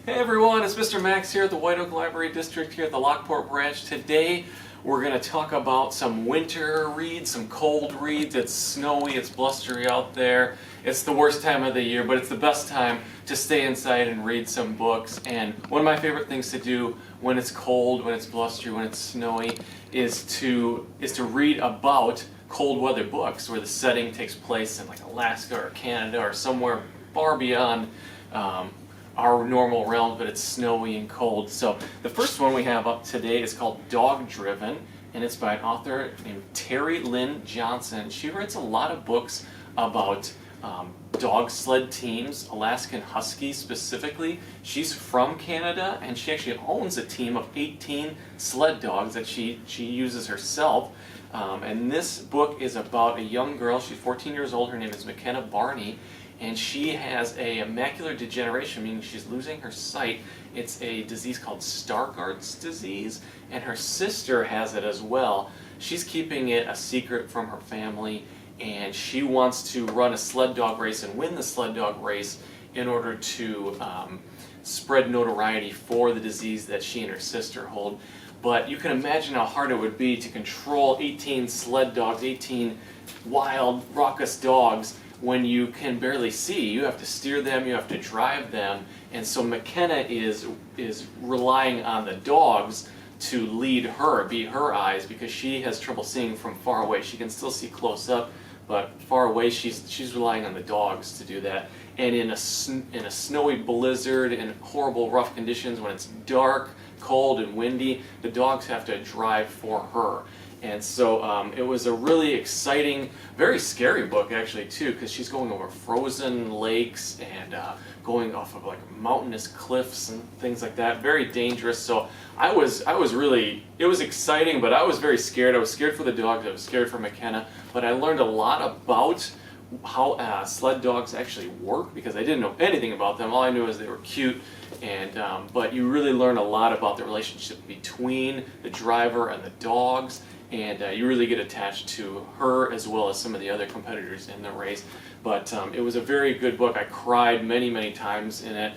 Hey everyone, it's Mr. Max here at the White Oak Library District here at the Lockport branch. Today we're going to talk about some winter reads, some cold reads. It's snowy, it's blustery out there. It's the worst time of the year, but it's the best time to stay inside and read some books. And one of my favorite things to do when it's cold, when it's blustery, when it's snowy is to read about cold weather books where the setting takes place in like Alaska or Canada or somewhere far beyond our normal realm, but it's snowy and cold. So the first one we have up today is called Dog Driven, and it's by an author named Terry Lynn Johnson. She writes a lot of books about dog sled teams, Alaskan Huskies specifically. She's from Canada, and she actually owns a team of 18 sled dogs that she uses herself. And this book is about a young girl. She's 14 years old. Her name is McKenna Barney. And she has a macular degeneration, meaning she's losing her sight. It's a disease called Stargardt's disease, and her sister has it as well. She's keeping it a secret from her family, and she wants to run a sled dog race and win the sled dog race in order to spread notoriety for the disease that she and her sister hold. But you can imagine how hard it would be to control 18 sled dogs, 18 wild, raucous dogs, when you can barely see. You have to steer them, you have to drive them, and so McKenna is relying on the dogs to lead her, be her eyes, because she has trouble seeing from far away. She can still see close up, but far away she's relying on the dogs to do that. And in a snowy blizzard, in horrible rough conditions, when it's dark, cold, and windy, the dogs have to drive for her. And so it was a really exciting, very scary book actually too, because she's going over frozen lakes and going off of like mountainous cliffs and things like that. Very dangerous. So I was really, it was exciting, but I was very scared. I was scared for the dogs. I was scared for McKenna. But I learned a lot about how sled dogs actually work, because I didn't know anything about them. All I knew is they were cute. And but you really learn a lot about the relationship between the driver and the dogs. And you really get attached to her as well as some of the other competitors in the race. But it was a very good book. I cried many, many times in it.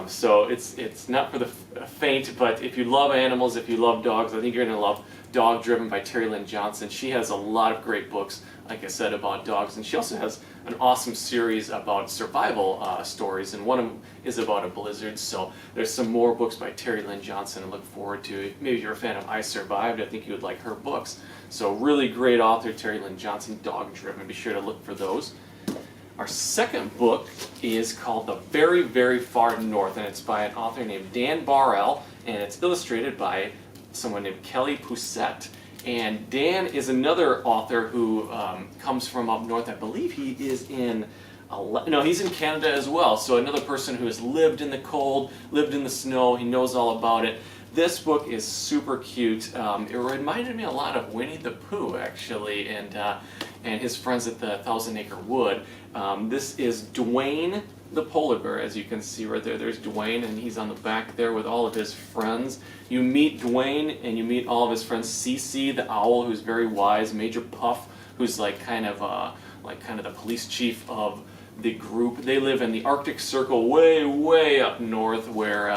So it's not for the faint, but if you love animals, if you love dogs, I think you're going to love Dog Driven by Terry Lynn Johnson. She has a lot of great books, like I said, about dogs. And she also has an awesome series about survival stories, and one of them is about a blizzard. So there's some more books by Terry Lynn Johnson to look forward to. Maybe if you're a fan of I Survived, I think you would like her books. So really great author, Terry Lynn Johnson, Dog Driven. Be sure to look for those. Our second book is called The Very, Very Far North, and it's by an author named Dan Barrell, and it's illustrated by someone named Kelly Poussette. And Dan is another author who comes from up north. I believe he is in, he's in Canada as well. So another person who has lived in the cold, lived in the snow, he knows all about it. This book is super cute. It reminded me a lot of Winnie the Pooh, actually, and his friends at the Thousand Acre Wood. This is Duane the polar bear, as you can see right there. There's Duane, and he's on the back there with all of his friends. You meet Duane, and you meet all of his friends. Cece the owl, who's very wise. Major Puff, who's like kind of the police chief of the group. They live in the Arctic Circle, way, way up north, where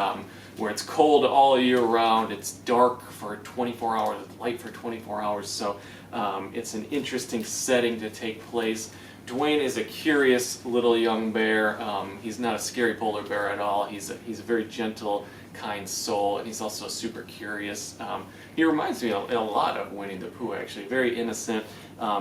it's cold all year round. It's dark for 24 hours, light for 24 hours. So it's an interesting setting to take place. Duane is a curious little young bear. He's not a scary polar bear at all. He's a very gentle, kind soul, and he's also super curious. He reminds me a lot of Winnie the Pooh, actually. Very innocent.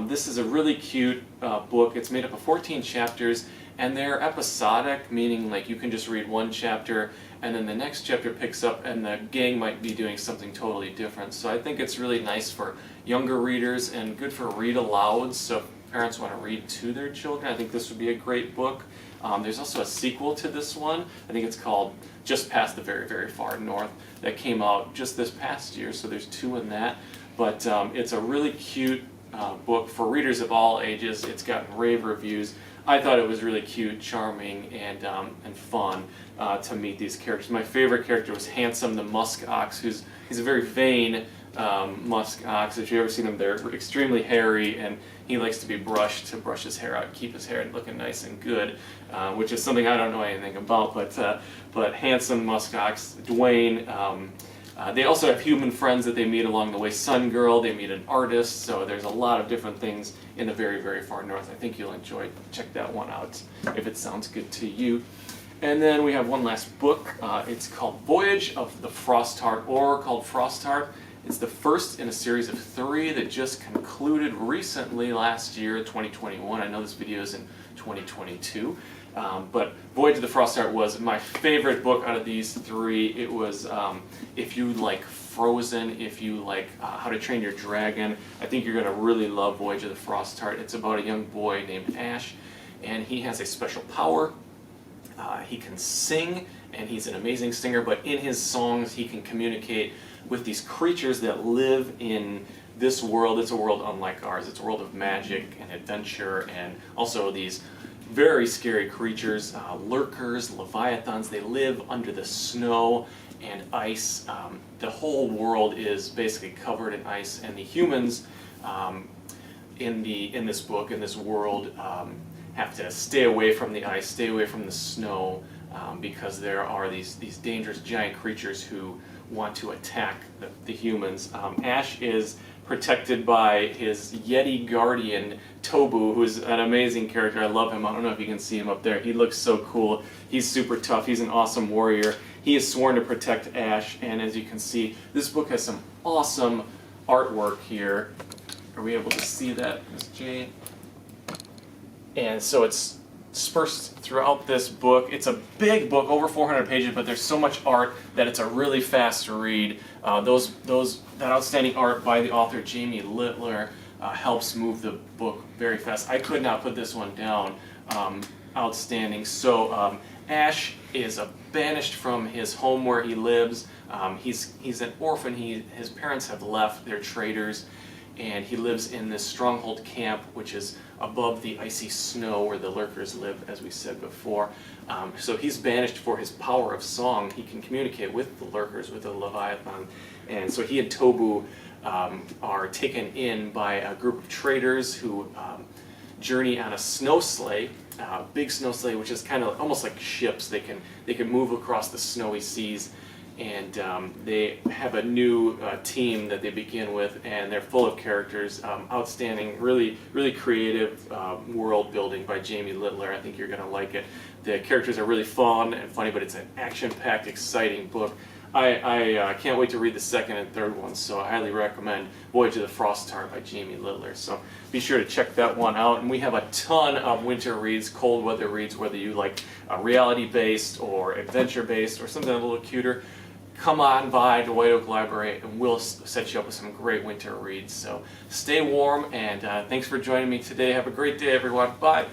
This is a really cute book. It's made up of 14 chapters, and they're episodic, meaning like you can just read one chapter, and then the next chapter picks up, and the gang might be doing something totally different. So I think it's really nice for younger readers and good for read alouds. So if parents want to read to their children, I think this would be a great book. There's also a sequel to this one. I think it's called Just Past the Very, Very Far North, that came out just this past year, so there's two in that. But it's a really cute book for readers of all ages. It's gotten rave reviews. I thought it was really cute, charming, and fun to meet these characters. My favorite character was Handsome the musk ox, he's a very vain musk ox. If you've ever seen them, they're extremely hairy, and he likes to be brushed to brush his hair out, keep his hair looking nice and good, which is something I don't know anything about, but handsome musk ox, Duane. They also have human friends that they meet along the way. Sun Girl, they meet an artist, so there's a lot of different things in the very, very far north. I think you'll enjoy, check that one out if it sounds good to you. And then we have one last book. It's called Voyage of the Frostheart, or called Frostheart. It's the first in a series of 3 that just concluded recently last year, 2021. I know this video is in 2022. But Voyage of the Frostheart was my favorite book out of these 3. It was, if you like Frozen, if you like How to Train Your Dragon, I think you're going to really love Voyage of the Frostheart. It's about a young boy named Ash, and he has a special power. He can sing, and he's an amazing singer, but in his songs he can communicate with these creatures that live in this world. It's a world unlike ours. It's a world of magic and adventure, and also these very scary creatures, lurkers, leviathans. They live under the snow and ice. The whole world is basically covered in ice, and the humans in this book, in this world, have to stay away from the ice, stay away from the snow, because there are these dangerous giant creatures who want to attack the humans. Ash is protected by his yeti guardian, Tobu, who's an amazing character. I love him. I don't know if you can see him up there. He looks so cool. He's super tough. He's an awesome warrior. He is sworn to protect Ash, and as you can see, this book has some awesome artwork here. Are we able to see that, Miss Jane? And so it's dispersed throughout this book. It's a big book, over 400 pages, but there's so much art that it's a really fast read. That outstanding art by the author Jamie Littler helps move the book very fast. I could not put this one down. Outstanding. So Ash is banished from his home where he lives. He's an orphan. His parents have left. They're traders, and he lives in this stronghold camp, which is above the icy snow where the lurkers live, as we said before. So he's banished for his power of song. He can communicate with the lurkers, with the leviathan, and so he and Tobu are taken in by a group of traders who journey on a snow sleigh, big snow sleigh, which is kind of almost like ships. They can move across the snowy seas, and they have a new team that they begin with, and they're full of characters. Outstanding, really, really creative world building by Jamie Littler. I think you're going to like it. The characters are really fun and funny, but it's an action-packed, exciting book. I can't wait to read the second and third ones, so I highly recommend Voyage of the Frostheart by Jamie Littler. So be sure to check that one out. And we have a ton of winter reads, cold weather reads, whether you like reality-based or adventure-based or something a little cuter. Come on by the White Oak Library, and we'll set you up with some great winter reads. So stay warm, and thanks for joining me today. Have a great day, everyone. Bye.